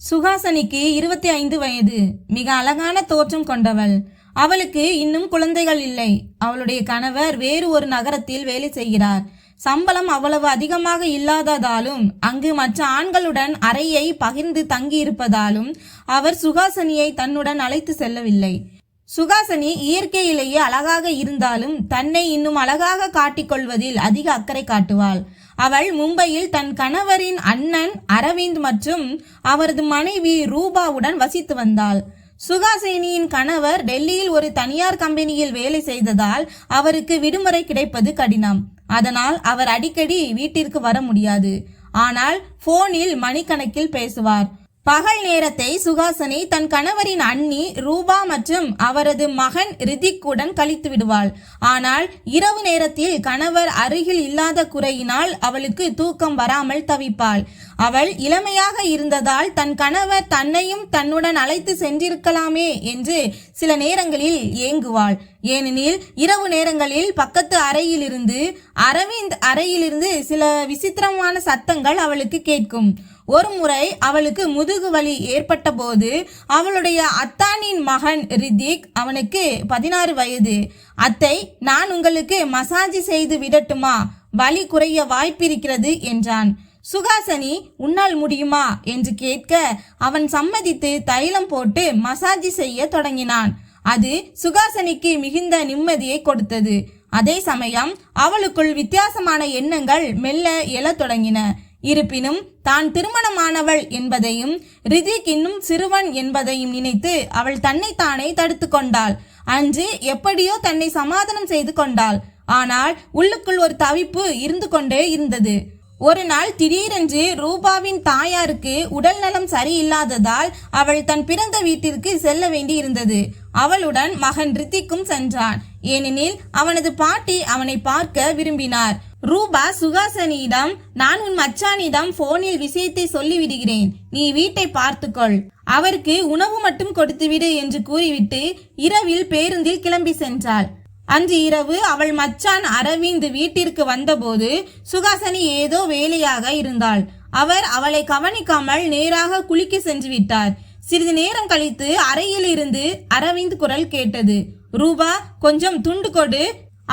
சுஹாசனிக்கு 25 வயது. மிக அழகான தோற்றம் கொண்டவள். அவளுக்கு இன்னும் குழந்தைகள் இல்லை. அவளுடைய கணவர் வேறு ஒரு நகரத்தில் வேலை செய்கிறார். சம்பளம் அவ்வளவு அதிகமாக இல்லாததாலும் அங்கு மற்ற ஆண்களுடன் அறையை பகிர்ந்து தங்கியிருப்பதாலும் அவர் சுஹாசனியை தன்னுடன் அழைத்து செல்லவில்லை. சுஹாசனி இயற்கையிலேயே அழகாக இருந்தாலும் தன்னை இன்னும் அழகாக காட்டிக்கொள்வதில் அதிக அக்கறை காட்டுவாள். அவள் மும்பையில் தன் கணவரின் அண்ணன் அரவிந்த் மற்றும் அவரது மனைவி ரூபாவுடன் வசித்து வந்தாள். சுஹாசினியின் கணவர் டெல்லியில் ஒரு தனியார் கம்பெனியில் வேலை செய்ததால் அவருக்கு விடுமுறை கிடைப்பது கடினம். அதனால் அவர் அடிக்கடி வீட்டிற்கு வர முடியாது. ஆனால் போனில் மணிக்கணக்கில் பேசுவார். பகல் நேரத்தை சுஹாசினி தன் கணவரின் அண்ணி ரூபா மற்றும் அவரது மகன் ரிதிக்குடன் கழித்து விடுவாள். ஆனால் இரவு நேரத்தில் கணவர் அருகில் இல்லாத குறையினால் அவளுக்கு தூக்கம் வராமல் தவிப்பாள். அவள் இளமையாக இருந்ததால் தன் கணவர் தன்னையும் தன்னுடன் அழைத்து சென்றிருக்கலாமே என்று சில நேரங்களில் ஏங்குவாள். ஏனெனில் இரவு நேரங்களில் பக்கத்து அறையிலிருந்து அரவிந்த் அறையிலிருந்து சில விசித்திரமான சத்தங்கள் அவளுக்கு கேட்கும். ஒரு முறை அவளுக்கு முதுகு வலி ஏற்பட்ட போது அவளுடைய அத்தானின் மகன் ரிதிக், அவனுக்கு 16 வயது, அத்தை, நான் உங்களுக்கு மசாஜ் செய்து விடட்டுமா? வலி குறைய வாய்ப்பிருக்கிறது என்றான். சுஹாசினி, உன்னால் முடியுமா என்று கேட்க அவன் சம்மதித்து தைலம் போட்டு மசாஜ் செய்ய தொடங்கினான். அது சுஹாசினிக்கு மிகுந்த நிம்மதியை கொடுத்தது. அதே சமயம் அவளுக்குள் வித்தியாசமான எண்ணங்கள் மெல்ல எழத் தொடங்கின. இருப்பினும் தான் திருமணமானவள் என்பதையும் ரிதிக் இன்னும் சிறுவன் என்பதையும் நினைத்து அவள் தன்னைத்தானே தடுத்து கொண்டாள். அன்று எப்படியோ தன்னை சமாதானம் செய்து கொண்டாள். ஆனால் உள்ளுக்குள் ஒரு தவிப்பு இருந்து கொண்டே இருந்தது. ஒரு நாள் திடீரென்று ரூபாவின் தாயாருக்கு உடல் நலம் சரியில்லாததால் அவள் தன் பிறந்த வீட்டிற்கு செல்ல வேண்டி இருந்தது. அவளுடன் மகன் ரித்திக்கும் சென்றான். ஏனெனில் அவனது பாட்டி அவனை பார்க்க விரும்பினார். ரூபா சுஹாசினியிடம், நான் உன் மச்சானிடம் போனில் விஷயத்தை சொல்லிவிடுகிறேன், நீ வீட்டை பார்த்துக்கொள், அவருக்கு உணவு மட்டும் கொடுத்துவிடு என்று கூறிவிட்டு இரவில் பேருந்தில் கிளம்பி சென்றாள். அன்று இரவு அவள் மச்சான் அரவிந்த் வீட்டிற்கு வந்தபோது சுஹாசினி ஏதோ வேலையாக இருந்தாள். அவர் அவளை கவனிக்காமல் நேராக குளிக்க சென்று விட்டார். சிறிது நேரம் கழித்து அறையில் இருந்து அரவிந்த் குரல் கேட்டது. ரூபா, கொஞ்சம் துண்டு கொடு.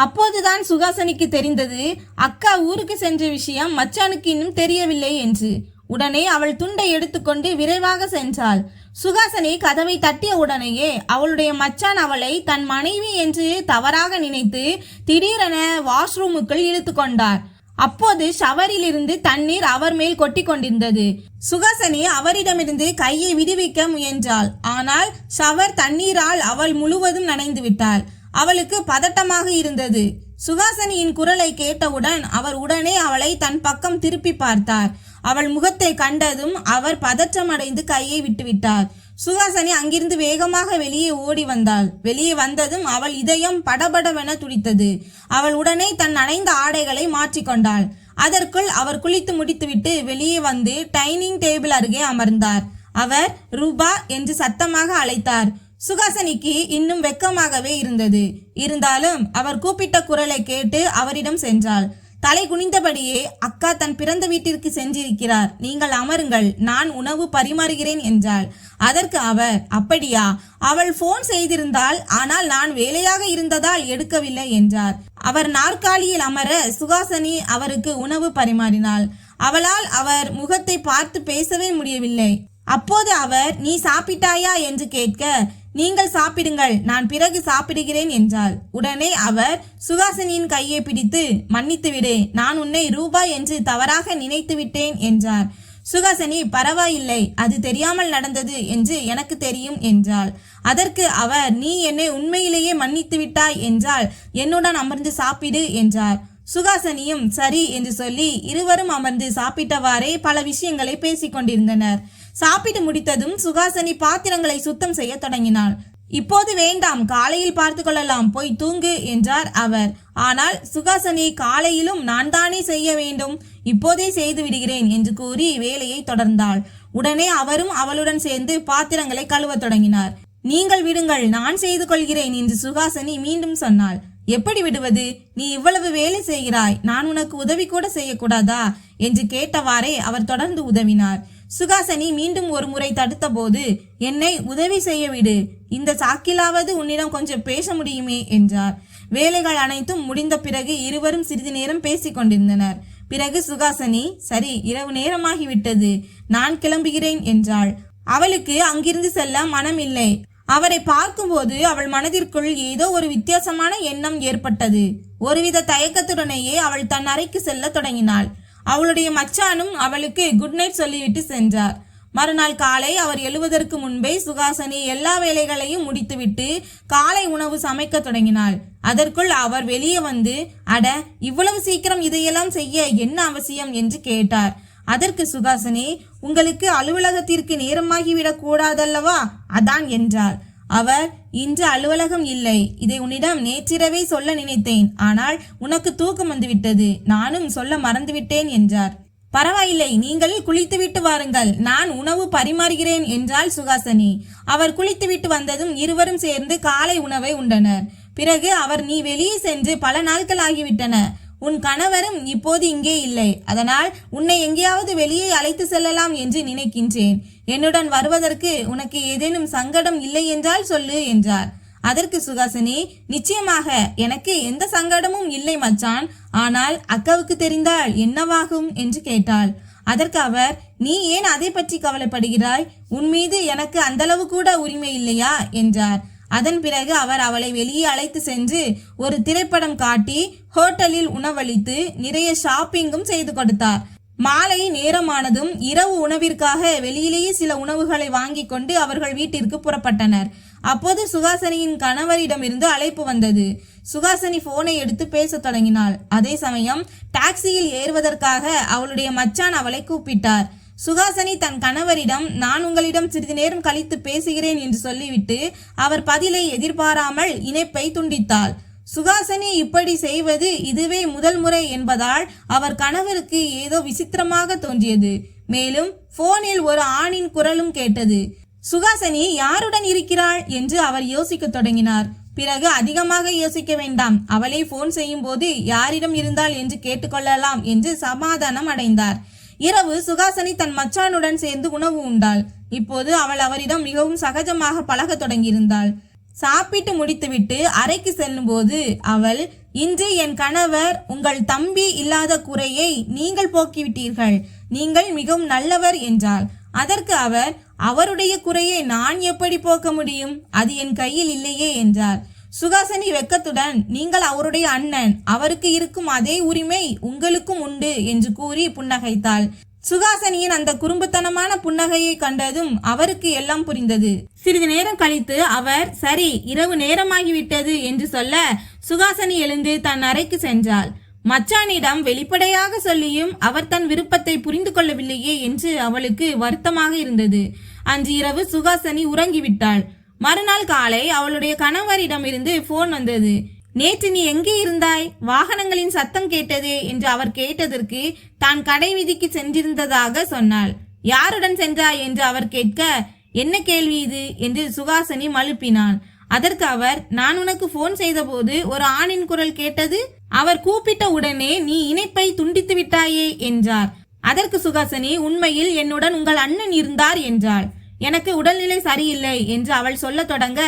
அப்போதுதான் சுஹாசினிக்கு தெரிந்தது அக்கா ஊருக்கு சென்ற விஷயம் மச்சானுக்கு இன்னும் தெரியவில்லை என்று. உடனே அவள் துண்டை எடுத்துக்கொண்டு விரைவாக சென்றாள். சுஹாசினி கதவை தட்டிய உடனேயே அவளுடைய மச்சான் அவளை தன் மனைவி என்று தவறாக நினைத்து திடீரென வாஷ்ரூமுக்குள் இழுத்து கொண்டார். அப்போது ஷவரில் இருந்து தண்ணீர் அவர் மேல் கொட்டி கொண்டிருந்தது. சுஹாசினி அவரிடமிருந்து கையை விடுவிக்க முயன்றாள். ஆனால் ஷவர் தண்ணீரால் அவள் முழுவதும் நனைந்து விட்டாள். அவளுக்கு பதட்டமாக இருந்தது. சுஹாசினியின் குரலை கேட்டவுடன் அவர் உடனே அவளை தன் பக்கம் திருப்பி பார்த்தார். அவள் முகத்தை கண்டதும் அவர் பதற்றமடைந்து கையை விட்டுவிட்டார். சுஹாசினி அங்கிருந்து வேகமாக வெளியே ஓடி வந்தாள். வெளியே வந்ததும் அவள் இதயம் படபடவென துடித்தது. அவள் உடனே தன் நனைந்த ஆடைகளை மாற்றிக்கொண்டாள். அதற்குள் அவர் குளித்து முடித்துவிட்டு வெளியே வந்து டைனிங் டேபிள் அருகே அமர்ந்தார். அவர் ரூபா என்று சத்தமாக அழைத்தார். சுஹாசினிக்கு இன்னும் வெக்கமாகவே இருந்தது. இருந்தாலும் அவர் கூப்பிட்ட குரலை கேட்டு அவரிடம் சென்றாள். தலை குனிந்தபடியே, அக்கா தன் பிறந்த வீட்டிற்கு சென்றிருக்கிறார், நீங்கள் அமருங்கள், நான் உணவு பரிமாறுகிறேன் என்றாள். அதற்கு அவர், அப்படியா? அவள் போன் செய்திருந்தாள், ஆனால் நான் வேலையாக இருந்ததால் எடுக்கவில்லை என்றார். அவர் நாற்காலியில் அமர சுஹாசினி அவருக்கு உணவு பரிமாறினாள். அவளால் அவர் முகத்தை பார்த்து பேசவே முடியவில்லை. அப்போது அவர், நீ சாப்பிட்டாயா என்று கேட்க, நீங்கள் சாப்பிடுங்கள், நான் பிறகு சாப்பிடுகிறேன் என்றாள். உடனே அவர் சுஹாசினியின் கையை பிடித்து, மன்னித்து விடு, நான் உன்னை ரூபா என்று தவறாக நினைத்து விட்டேன் என்றார். சுஹாசினி, பரவாயில்லை, அது தெரியாமல் நடந்தது என்று எனக்கு தெரியும் என்றாள். அதற்கு அவர், நீ என்னை உண்மையிலேயே மன்னித்து விட்டாய் என்றால் என்னுடன் அமர்ந்து சாப்பிடு என்றார். சுஹாசினியும் சரி என்று சொல்லி இருவரும் அமர்ந்து சாப்பிட்டவாறே பல விஷயங்களை பேசிக் கொண்டிருந்தனர். சாப்பிட்டு முடித்ததும் சுஹாசினி பாத்திரங்களை சுத்தம் செய்ய தொடங்கினாள். இப்போது வேண்டாம், காலையில் பார்த்து கொள்ளலாம், போய் தூங்கு என்றார் அவர். ஆனால் சுஹாசினி, காலையிலும் நான் தானே செய்ய வேண்டும், இப்போதே செய்து விடுகிறேன் என்று கூறி வேலையை தொடர்ந்தாள். உடனே அவரும் அவளுடன் சேர்ந்து பாத்திரங்களை கழுவ தொடங்கினார். நீங்கள் விடுங்கள், நான் செய்து கொள்கிறேன் என்று சுஹாசினி மீண்டும் சொன்னாள். எப்படி விடுவது? நீ இவ்வளவு வேலை செய்கிறாய், நான் உனக்கு உதவி கூட செய்யக்கூடாதா என்று கேட்டவாறே அவர் தொடர்ந்து உதவினார். சுகாசனி மீண்டும் ஒரு முறை தடுத்தபோது, என்னை உதவி செய்ய விடு, இந்த சாக்கிலாவது உன்னிடம் கொஞ்சம் பேச முடியுமே என்றார். வேலைகள் அனைத்தும் முடிந்த பிறகு இருவரும் சிறிது நேரம் பேசிக் கொண்டிருந்தனர். பிறகு சுகாசனி, சரி, இரவு நேரமாகிவிட்டது, நான் கிளம்புகிறேன் என்றாள். அவளுக்கு அங்கிருந்து செல்ல மனமில்லை. அவரை பார்க்கும்போது அவள் மனதிற்குள் ஏதோ ஒரு வித்தியாசமான எண்ணம் ஏற்பட்டது. ஒருவித தயக்கத்துடனேயே அவள் தன் அறைக்கு செல்ல தொடங்கினாள். அவளுடைய மச்சானும் அவளுக்கு குட் நைட் சொல்லிவிட்டு சென்றார். மறுநாள் காலை அவர் எழுவதற்கு முன்பே சுகாசனி எல்லா வேலைகளையும் முடித்துவிட்டு காலை உணவு சமைக்க தொடங்கினாள். அதற்குள் அவர் வெளியே வந்து, அட, இவ்வளவு சீக்கிரம் இதையெல்லாம் செய்ய என்ன அவசியம் என்று கேட்டார். அதற்கு சுகாசனி, உங்களுக்கு அலுவலகத்திற்கு நேரமாகிவிடக் கூடாதல்லவா, அதான் என்றார். அவர், இன்று அலுவலகம் இல்லை, இதை உன்னிடம் நேற்றிரவே சொல்ல நினைத்தேன், ஆனால் உனக்கு தூக்கம் வந்துவிட்டது, நானும் சொல்ல மறந்துவிட்டேன் என்றார். பரவாயில்லை, நீங்கள் குளித்துவிட்டு வாருங்கள், நான் உணவு பரிமாறுகிறேன் என்றாள் சுகாசனி. அவர் குளித்துவிட்டு வந்ததும் இருவரும் சேர்ந்து காலை உணவை உண்டனர். பிறகு அவர், நீ வெளியே சென்று பல நாட்கள் ஆகிவிட்டன, உன் கணவரும் இப்போது இங்கே இல்லை, அதனால் உன்னை எங்கேயாவது வெளியே அழைத்து செல்லலாம் என்று நினைக்கின்றேன். என்னுடன் வருவதற்கு உனக்கு ஏதேனும் சங்கடம் இல்லை என்றால் சொல்லு என்றார். அதற்கு சுகாசினி, நிச்சயமாக எனக்கு எந்த சங்கடமும் இல்லை மச்சான், ஆனால் அக்காவுக்கு தெரிந்தால் என்னவாகும் என்று கேட்டாள். அதற்கு அவர், நீ ஏன் அதை பற்றி கவலைப்படுகிறாய், உன் மீது எனக்கு அந்தளவு கூட உரிமை இல்லையா என்றார். அதன் பிறகு அவர் அவளை வெளியே அழைத்து சென்று ஒரு திரைப்படம் காட்டி ஹோட்டலில் உணவளித்து நிறைய ஷாப்பிங்கும் செய்து கொடுத்தார். மாலை நேரமானதும் இரவு உணவிற்காக வெளியிலேயே சில உணவுகளை வாங்கி கொண்டு அவர்கள் வீட்டிற்கு புறப்பட்டனர். அப்போது சுகாசனியின் கணவரிடமிருந்து அழைப்பு வந்தது. சுகாசனி போனை எடுத்து பேச தொடங்கினாள். அதே சமயம் டாக்ஸியில் ஏறுவதற்காக அவளுடைய மச்சான் அவளை கூப்பிட்டார். சுகாசனி தன் கணவரிடம், நான் உங்களிடம் சிறிது நேரம் கழித்து பேசுகிறேன் என்று சொல்லிவிட்டு அவர் பதிலை எதிர்பாராமல் இணைப்பை துண்டித்தாள். சுகாசனி இப்படி செய்வது இதுவே முதல் முறை என்பதால் அவர் கணவருக்கு ஏதோ விசித்திரமாக தோன்றியது. மேலும் போனில் ஒரு ஆணின் குரலும் கேட்டது. சுகாசனி யாருடன் இருக்கிறாள் என்று அவர் யோசிக்க தொடங்கினார். பிறகு அதிகமாக யோசிக்க வேண்டாம், அவளை போன் செய்யும் போது யாரிடம் இருந்தாள் என்று கேட்டுக்கொள்ளலாம் என்று சமாதானம் அடைந்தார். இரவு சுகாசனி தன் மச்சானுடன் சேர்ந்து உணவு உண்டாள். இப்போது அவள் அவரிடம் மிகவும் சகஜமாக பழக தொடங்கியிருந்தாள். சாப்பிட்டு முடித்துவிட்டு அறைக்கு செல்லும் போது அவள், இன்று என் கணவர் உங்கள் தம்பி இல்லாத குறையை நீங்கள் போக்கிவிட்டீர்கள், நீங்கள் மிகவும் நல்லவர் என்றாள். அதற்கு அவர், அவருடைய குறையை நான் எப்படி போக்க முடியும், அது என் கையில் இல்லையே என்றார். சுகாசனி வெக்கத்துடன், நீங்கள் அவருடைய அண்ணன், அவருக்கு இருக்கும் அதே உரிமை உங்களுக்கும் உண்டு என்று கூறி புன்னகைத்தாள். சுகாசனியின் அந்த குறும்புத்தனமான புன்னகையை கண்டதும் அவருக்கு எல்லாம் புரிந்தது. சிறிது நேரம் கழித்து அவர், சரி, இரவு நேரமாகிவிட்டது என்று சொல்ல சுகாசனி எழுந்து தன் அறைக்கு சென்றாள். மச்சானிடம் வெளிப்படையாக சொல்லியும் அவர் தன் விருப்பத்தை புரிந்து கொள்ளவில்லையே என்று அவளுக்கு வருத்தமாக இருந்தது. அன்று இரவு சுகாசனி உறங்கிவிட்டாள். மறுநாள் காலை அவளுடைய கணவரிடமிருந்து போன் வந்தது. நேற்று நீ எங்கே இருந்தாய், வாகனங்களின் சத்தம் கேட்டதே என்று அவர் கேட்டதற்கு தான் கடை வீதிக்கு சென்றிருந்ததாக சொன்னாள். யாருடன் சென்றாய் என்று அவர் கேட்க, என்ன கேள்வி இது என்று சுகாசனி மழுப்பினாள். அதற்கு அவர், நான் உனக்கு போன் செய்த போது ஒரு ஆணின் குரல் கேட்டது, அவர் கூப்பிட்ட உடனே நீ இணைப்பை துண்டித்து விட்டாயே என்றார். அதற்கு சுகாசனி, உண்மையில் என்னுடன் உங்கள் அண்ணன் இருந்தார் என்றாள். எனக்கு உடல்நிலை சரியில்லை என்று அவள் சொல்ல தொடங்க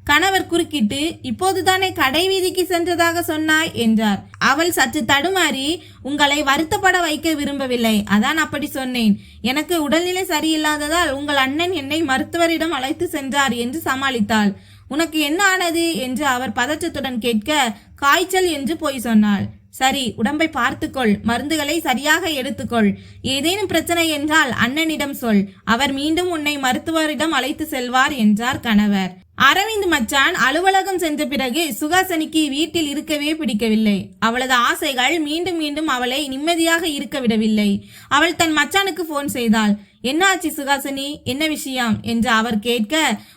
கணவர் குறுக்கிட்டு, இப்போதுதானே கடை வீதிக்கு சென்றதாக சொன்னாய் என்றார். அவள் சற்று தடுமாறி, உங்களை வருத்தப்பட வைக்க விரும்பவில்லை, அதான் அப்படி சொன்னேன். எனக்கு உடல்நிலை சரியில்லாததால் உங்கள் அண்ணன் என்னை மருத்துவரிடம் அழைத்து சென்றார் என்று சமாளித்தாள். உனக்கு என்ன ஆனது என்று அவர் பதற்றத்துடன் கேட்க, காய்ச்சல் என்று போய் சொன்னாள். சரி, உடம்பை பார்த்துக்கொள், மருந்துகளை சரியாக எடுத்துக்கொள், ஏதேனும் பிரச்சனை என்றால் அண்ணனிடம் சொல், அவர் மீண்டும் உன்னை மருத்துவரிடம் அழைத்து செல்வார் என்றார் கணவர். அரவிந்த் மச்சான் அலுவலகம் சென்ற பிறகு சுகாசனிக்கு வீட்டில் இருக்கவே பிடிக்கவில்லை. அவளது ஆசைகள் மீண்டும் மீண்டும் அவளை நிம்மதியாக இருக்க விடவில்லை. அவள் தன் மச்சானுக்கு போன் செய்தாள். என்ன ஆச்சு சுகாசனி, என்ன விஷயம் என்று அவர் கேட்க,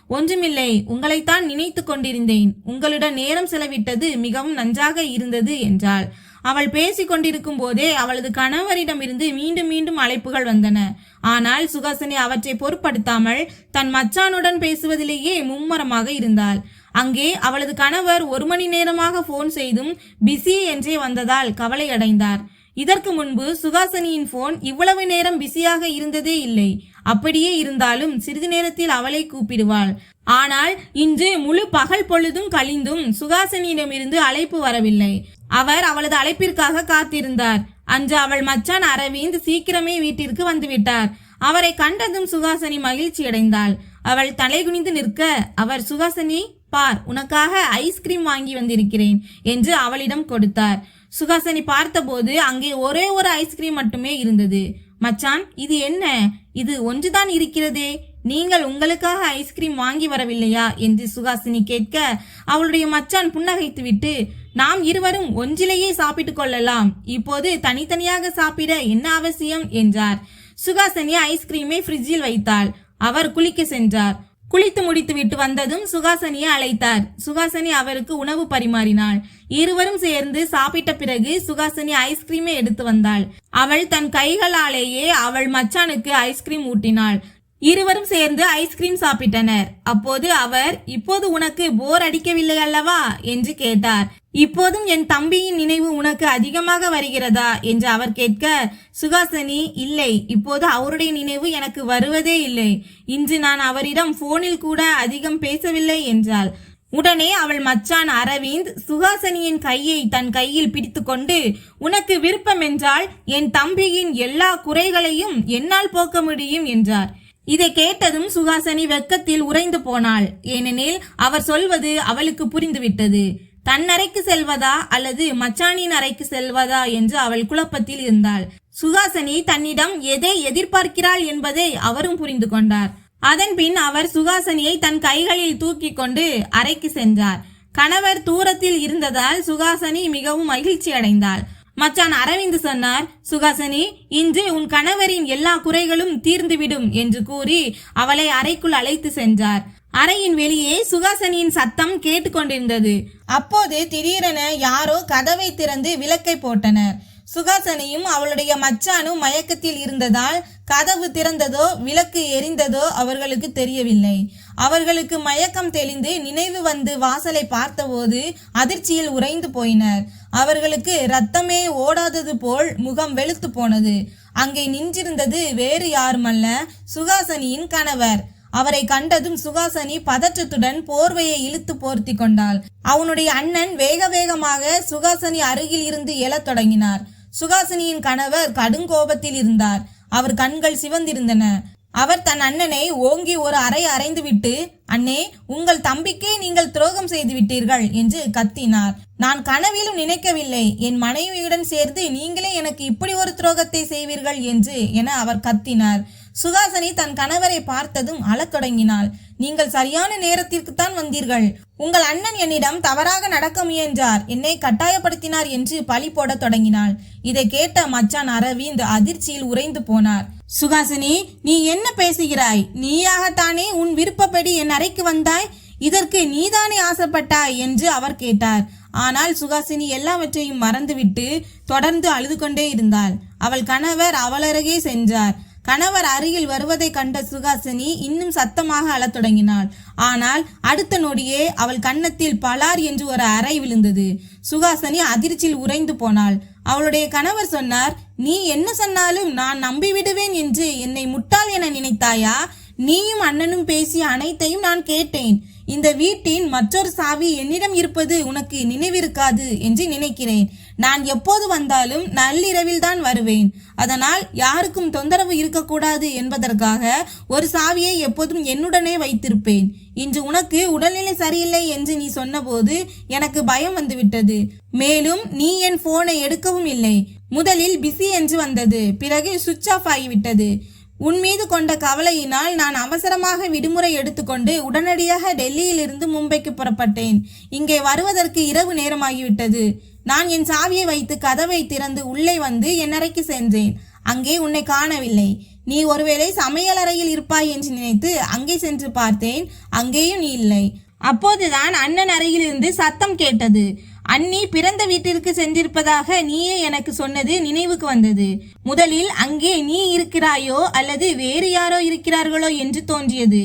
ஒன்றுமில்லை, உங்களைத்தான் நினைத்து கொண்டிருந்தேன், உங்களுடன் நேரம் செலவிட்டது மிகவும் நன்றாக இருந்தது என்றாள். அவள் பேசிக் கொண்டிருக்கும் போதே அவளது கணவரிடமிருந்து மீண்டும் மீண்டும் அழைப்புகள் வந்தன. ஆனால் சுகாசினி அவற்றை பொருட்படுத்தாமல் தன் மச்சானுடன் பேசுவதிலேயே மும்முரமாக இருந்தாள். அங்கே அவளது கணவர் 1 மணி நேரமாக போன் செய்தும் பிஸி என்றே வந்ததால் கவலை அடைந்தார். இதற்கு முன்பு சுகாசினியின் போன் இவ்வளவு நேரம் பிஸியாக இருந்ததே இல்லை. அப்படியே இருந்தாலும் சிறிது நேரத்தில் அவளை கூப்பிடுவாள். ஆனால் இன்று முழு பகல் பொழுதும் கழிந்தும் சுகாசினியிடமிருந்து அழைப்பு வரவில்லை. அவர் அவளது அழைப்பிற்காக காத்திருந்தார். அன்று அவள் மச்சான் அரவிந்த் சீக்கிரமே வீட்டிற்கு வந்துவிட்டார். அவரை கண்டதும் சுகாசினி மகிழ்ச்சி அடைந்தாள். அவள் தலைகுனிந்து நிற்க அவர், சுகாசினி பார், உனக்காக ஐஸ்கிரீம் வாங்கி வந்திருக்கிறேன் என்று அவளிடம் கொடுத்தார். சுகாசினி பார்த்தபோது அங்கே ஒரே ஒரு ஐஸ்கிரீம் மட்டுமே இருந்தது. மச்சான், இது என்ன? இது ஒன்றுதான் இருக்கிறதே, நீங்கள் உங்களுக்காக ஐஸ்கிரீம் வாங்கி வரவில்லையா என்று சுகாசினி கேட்க அவளுடைய மச்சான் புன்னகைத்துவிட்டு, நாம் இருவரும் ஒன்றிலேயே சாப்பிட்டு கொள்ளலாம், இப்போது தனித்தனியாக சாப்பிட என்ன அவசியம் என்றார். சுகாசினி ஐஸ்கிரீமை ஃப்ரிட்ஜில் வைத்தாள். அவர் குளிக்க சென்றார். குளித்து முடித்து விட்டு வந்ததும் சுகாசினியை அழைத்தார். சுகாசினி அவருக்கு உணவு பரிமாறினாள். இருவரும் சேர்ந்து சாப்பிட்ட பிறகு சுகாசினி ஐஸ்கிரீமை எடுத்து வந்தாள். அவள் தன் கைகளாலேயே அவள் மச்சானுக்கு ஐஸ்கிரீம் ஊட்டினாள். இருவரும் சேர்ந்து ஐஸ்கிரீம் சாப்பிட்டனர். அப்போது அவர், இப்போது உனக்கு போர் அடிக்கவில்லை அல்லவா என்று கேட்டார். இப்போதும் என் தம்பியின் நினைவு உனக்கு அதிகமாக வருகிறதா என்று அவர் கேட்க, சுகாசினி, இல்லை, இப்போது அவருடைய நினைவு எனக்கு வருவதே இல்லை. இன்று நான் அவரிடம் போனில் கூட அதிகம் பேசவில்லை என்றாள். உடனே அவள் மச்சான் அரவிந்த் சுகாசினியின் கையை தன் கையில் பிடித்துக்கொண்டு, உனக்கு விருப்பம் என்றால் என் தம்பியின் எல்லா குறைகளையும் என்னால் போக்க முடியும் என்றார். இதை கேட்டதும் சுகாசினி வெட்கத்தில் உறைந்து போனாள். ஏனெனில் அவர் சொல்வது அவளுக்கு புரிந்துவிட்டது. தன் அறைக்கு செல்வதா அல்லது மச்சானின் அறைக்கு செல்வதா என்று அவள் குழப்பத்தில் இருந்தாள். சுகாசினி தன்னிடம் எதை எதிர்பார்க்கிறாள் என்பதை அவரும் புரிந்து கொண்டார். அதன் பின் அவர் சுகாசினியை தன் கைகளில் தூக்கி கொண்டு அறைக்கு சென்றார். கணவர் தூரத்தில் இருந்ததால் சுகாசினி மிகவும் மகிழ்ச்சி அடைந்தாள். மச்சான் அரவிந்த் சொன்னார், சுகாசினி, இன்று உன் கணவரின் எல்லா குறைகளும் தீர்ந்துவிடும் என்று கூறி அவளை அறைக்குள் அழைத்து சென்றார். அறையின் வெளியே சுகாசினியின் சத்தம் கேட்டுக்கொண்டிருந்தது. அப்போது திடீரென யாரோ கதவை திறந்து விளக்கை போட்டனர். சுகாசினியும் அவளுடைய மச்சானும் மயக்கத்தில் இருந்ததால் கதவு திறந்ததோ விளக்கு எரிந்ததோ அவர்களுக்கு தெரியவில்லை. அவர்களுக்கு மயக்கம் தெளிந்து நினைவு வந்து வாசலை பார்த்தபோது அதிர்ச்சியில் உறைந்து போயினர். அவர்களுக்கு இரத்தமே ஓடாதது போல் முகம் வெளுத்து போனது. அங்கே நின்றிருந்தது வேறு யாருமல்ல, சுகாசினியின் கணவர். அவரை கண்டதும் சுகாசினி பதற்றத்துடன் போர்வையை இழுத்து போர்த்தி கொண்டாள். அவனுடைய அண்ணன் வேக வேகமாக சுகாசினி அருகில் இருந்து எழத் தொடங்கினார். சுகாசினியின் கணவர் கடுங்கோபத்தில் இருந்தார். அவர் கண்கள் சிவந்திருந்தன. அவர் தன் அண்ணனை ஓங்கி ஒரு அறை அறைந்துவிட்டு, அண்ணே, உங்கள் தம்பிக்கே நீங்கள் துரோகம் செய்து விட்டீர்கள் என்று கத்தினார். நான் கனவிலும் நினைக்கவில்லை, என் மனைவியுடன் சேர்ந்து நீங்களே எனக்கு இப்படி ஒரு துரோகத்தை செய்வீர்கள் என்று என அவர் கத்தினார். சுகாசினி தன் கணவரை பார்த்ததும் அழத் தொடங்கினாள். நீங்கள் சரியான நேரத்திற்குத்தான் வந்தீர்கள். உங்கள் அண்ணன் என்னிடம் தவறாக நடக்க முயன்றார், என்னை கட்டாயப்படுத்தினார் என்று பழி போட தொடங்கினாள். இதை கேட்ட மச்சான் அரவிந்த் அதிர்ச்சியில் உறைந்து போனார். சுகாசினி, நீ என்ன பேசுகிறாய்? நீயாகத்தானே உன் விருப்பப்படி என் அறைக்கு வந்தாய். இதற்கு நீதானே ஆசைப்பட்டாய் என்று அவர் கேட்டார். ஆனால் சுகாசினி எல்லாவற்றையும் மறந்துவிட்டு தொடர்ந்து அழுது கொண்டே இருந்தாள். அவள் கணவர் அவளருகே சென்றார். கணவர் அருகில் வருவதை கண்ட சுகாசினி இன்னும் சத்தமாக அழத் தொடங்கினாள். ஆனால் அடுத்த நொடியே அவள் கன்னத்தில் பலார் என்று ஒரு அறை விழுந்தது. சுகாசினி அதிர்ச்சியில் உறைந்து போனாள். அவளுடைய கணவர் சொன்னார், நீ என்ன சொன்னாலும் நான் நம்பிவிடுவேன் என்று என்னை முட்டாள் என நினைத்தாயா? நீயும் அண்ணனும் பேசிய அனைத்தையும் நான் கேட்டேன். இந்த வீட்டின் மற்றொரு சாவி என்னிடம் இருப்பது உனக்கு நினைவிருக்காது என்று நினைக்கிறேன். நான் எப்போது வந்தாலும் நள்ளிரவில் தான் வருவேன். அதனால் யாருக்கும் தொந்தரவு இருக்கக்கூடாது என்பதற்காக ஒரு சாவியை எப்போதும் என்னுடனே வைத்திருப்பேன். இன்று உனக்கு உடல்நிலை சரியில்லை என்று நீ சொன்னபோது எனக்கு பயம் வந்துவிட்டது. மேலும் நீ என் போனை எடுக்கவும் இல்லை. முதலில் பிஸி என்று வந்தது, பிறகு சுவிட்ச் ஆஃப் ஆகிவிட்டது. உன் மீது கொண்ட கவலையினால் நான் அவசரமாக விடுமுறை எடுத்துக்கொண்டு உடனடியாக டெல்லியிலிருந்து மும்பைக்கு புறப்பட்டேன். இங்கே வருவதற்கு இரவு நேரமாகிவிட்டது. நான் என் சாவியை வைத்து கதவை திறந்து உள்ளே வந்து என் அறைக்கு சென்றேன். அங்கே உன்னை காணவில்லை. நீ ஒருவேளை சமையல் அறையில் இருப்பாய் என்று நினைத்து அங்கே சென்று பார்த்தேன். அங்கேயும் நீ இல்லை. அப்போதுதான் அண்ணன் அறையிலிருந்து சத்தம் கேட்டது. அண்ணி பிறந்த வீட்டிற்கு சென்றிருப்பதாக நீயே எனக்கு சொன்னது நினைவுக்கு வந்தது. முதலில் அங்கே நீ இருக்கிறாயோ அல்லது வேறு யாரோ இருக்கிறார்களோ என்று தோன்றியது.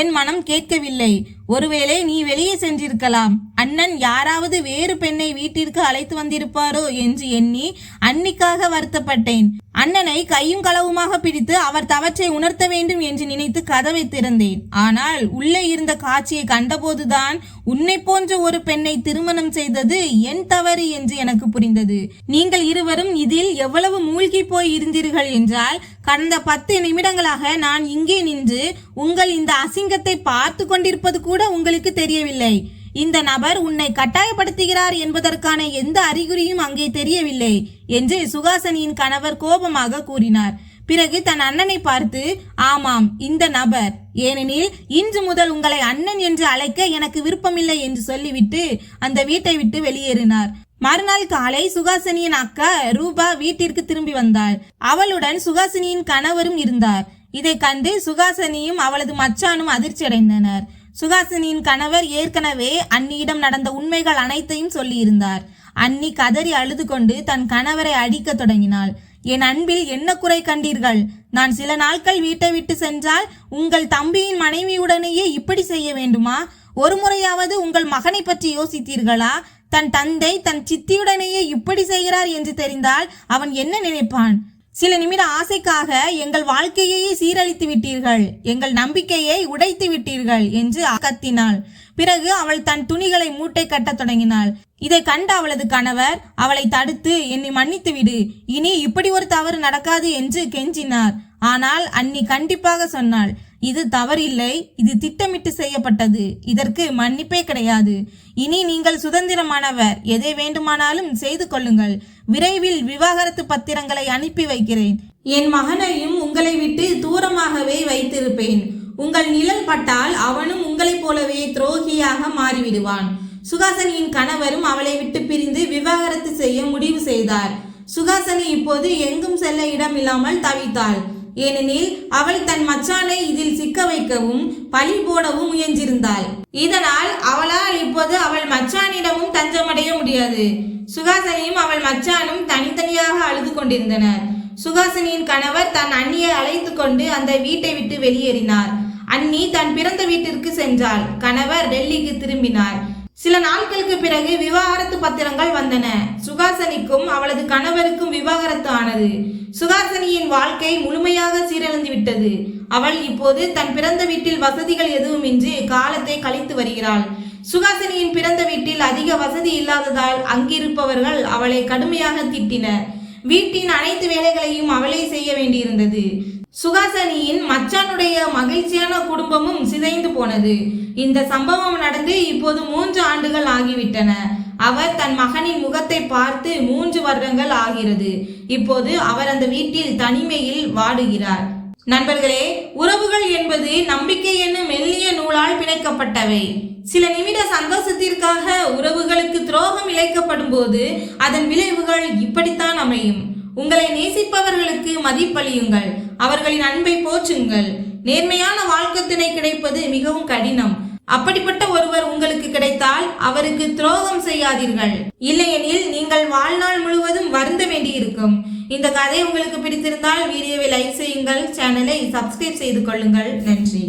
என் மனம் கேட்கவில்லை. ஒருவேளை நீ வெளியே சென்றிருக்கலாம். அண்ணன் யாராவது வேறு பெண்ணை வீட்டிற்கு அழைத்து வந்திருப்பாரோ என்று எண்ணி அன்னிக்காக வருத்தப்பட்டேன். அண்ணனை கையும் களவுமாக பிடித்து அவர் தவற்றை உணர்த்த வேண்டும் என்று நினைத்து கதவை திறந்தேன். ஆனால் உள்ளே இருந்த காட்சியை கண்டபோதுதான் உன்னை போன்ற ஒரு பெண்ணை திருமணம் செய்தது என் தவறு என்று எனக்கு புரிந்தது. நீங்கள் இருவரும் இதில் எவ்வளவு மூழ்கி போய் இருந்தீர்கள் என்றால், கடந்த 10 நிமிடங்களாக நான் இங்கே நின்று உங்கள் இந்த அசிங்கத்தை பார்த்து கொண்டிருப்பது கூட உங்களுக்கு தெரியவில்லை. இந்த நபர் உன்னை கட்டாயப்படுத்துகிறார் என்பதற்கான எந்த அறிகுறியும் அங்கே தெரியவில்லை என்று சுகாசினியின் கணவர் கோபமாக கூறினார். பிறகு தன் அண்ணனை பார்த்து, ஆமாம், இந்த நபர். ஏனெனில் இன்று முதல் உங்களை அண்ணன் என்று அழைக்க எனக்கு விருப்பமில்லை என்று சொல்லிவிட்டு அந்த வீட்டை விட்டு வெளியேறினார். மறுநாள் காலை சுகாசினியின் அக்கா ரூபா வீட்டிற்கு திரும்பி வந்தாள். அவளுடன் சுகாசினியின் கணவரும் இருந்தார். இதை கண்டு சுகாசினியும் அவளது மச்சானும் அதிர்ச்சி அடைந்தனர். சுகாசினியின் கணவர் ஏற்கனவே அன்னியிடம் நடந்த உண்மைகள் அனைத்தையும் சொல்லியிருந்தார். அன்னி கதறி அழுது கொண்டு தன் கணவரை அடிக்க தொடங்கினாள். என் அன்பில் என்ன குறை கண்டீர்கள்? நான் சில நாட்கள் வீட்டை விட்டு சென்றால் உங்கள் தம்பியின் மனைவியுடனேயே இப்படி செய்ய வேண்டுமா? ஒரு முறையாவது உங்கள் மகனை பற்றி யோசித்தீர்களா? தன் தந்தை தன் சித்தியுடனேயே இப்படி செய்கிறார் என்று தெரிந்தால் அவன் என்ன நினைப்பான்? சில நிமிட ஆசைக்காக எங்கள் வாழ்க்கையை சீரழித்து விட்டீர்கள், எங்கள் நம்பிக்கையை உடைத்து விட்டீர்கள் என்று கத்தினாள். பிறகு அவள் தன் துணிகளை மூட்டை கட்ட தொடங்கினாள். இதை கண்ட அவளது கணவர் அவளை தடுத்து, என்னை மன்னித்து விடு, இனி இப்படி ஒரு தவறு நடக்காது என்று கெஞ்சினார். ஆனால் அன்னி கண்டிப்பாக சொன்னாள், இது தவறில்லை, இது திட்டமிட்டு செய்யப்பட்டது, இதற்கு மன்னிப்பே கிடையாது. இனி நீங்கள் சுதந்திரமானவர், எதை வேண்டுமானாலும் செய்து கொள்ளுங்கள். விரைவில் விவாகரத்து பத்திரங்களை அனுப்பி வைக்கிறேன். என் மகனையும் உங்களை விட்டு தூரமாகவே வைத்திருப்பேன். உங்கள் நிழல் பட்டால் அவனும் உங்களைப் போலவே துரோகியாக மாறிவிடுவான். சுகாசினியின் கணவரும் அவளை விட்டு பிரிந்து விவாகரத்து செய்ய முடிவு செய்தார். சுகாசினி இப்போது எங்கும் செல்ல இடமில்லாமல் தவித்தாள். ஏனெனில் அவள் தன் மச்சானை இதில் சிக்க வைக்கவும் பழி போடவும் முயன்றிருந்தாள். இதனால் அவளால் இப்போது அவள் மச்சானிடமும் தஞ்சமடைய முடியாது. சுகாசினியும் அவள் மச்சானும் தனித்தனியாக அழுது கொண்டிருந்தனர். சுகாசினியின் கணவர் தன் அண்ணியை அழைத்து கொண்டு அந்த வீட்டை விட்டு வெளியேறினார். அண்ணி தன் பிறந்த வீட்டிற்கு சென்றாள். கணவர் டெல்லிக்கு திரும்பினார். சில நாட்களுக்கு பிறகு விவாகரத்து பத்திரங்கள் வந்தன. சுகாசினிக்கும் அவளது கணவருக்கும் விவாகரத்து ஆனது. சுகாசினியின் வாழ்க்கை முழுமையாக சீரழிந்து விட்டது. அவள் இப்போது தன் பிறந்த வீட்டில் வசதிகள் எதுவுமின்றி காலத்தை கழித்து வருகிறாள். சுகாசினியின் பிறந்த வீட்டில் அதிக வசதி இல்லாததால் அங்கிருப்பவர்கள் அவளை கடுமையாக திட்டினர். வீட்டின் அனைத்து வேலைகளையும் அவளே செய்ய வேண்டியிருந்தது. சுகாசினியின் மச்சானுடைய மகிழ்ச்சியான குடும்பமும் சிதைந்து போனது. இந்த சம்பவம் நடந்து இப்போது 3 ஆண்டுகள் ஆகிவிட்டன. அவர் தன் மகனின் முகத்தை பார்த்து 3 வருடங்கள் ஆகிறது. இப்போது அவர் அந்த வீட்டில் தனிமையில் வாடுகிறார். நண்பர்களே, உறவுகள் என்பது நம்பிக்கை என்னும் மெல்லிய நூலால் பிணைக்கப்பட்டவை. சில நிமிட சந்தோஷத்திற்காக உறவுகளுக்கு துரோகம் இழைக்கப்படும் போது அதன் விளைவுகள் இப்படித்தான் அமையும். உங்களை நேசிப்பவர்களுக்கு மதிப்பளியுங்கள், அவர்களின் அன்பை போற்றுங்கள். நேர்மையான வாழ்க்கை துணை கிடைப்பது மிகவும் கடினம். அப்படிப்பட்ட ஒருவர் உங்களுக்கு கிடைத்தால் அவருக்கு துரோகம் செய்யாதீர்கள். இல்லையெனில் நீங்கள் வாழ்நாள் முழுவதும் வருந்த வேண்டியிருக்கும். இந்த கதை உங்களுக்கு பிடித்திருந்தால் வீடியோவை லைக் செய்யுங்கள், சேனலை சப்ஸ்கிரைப் செய்து கொள்ளுங்கள். நன்றி.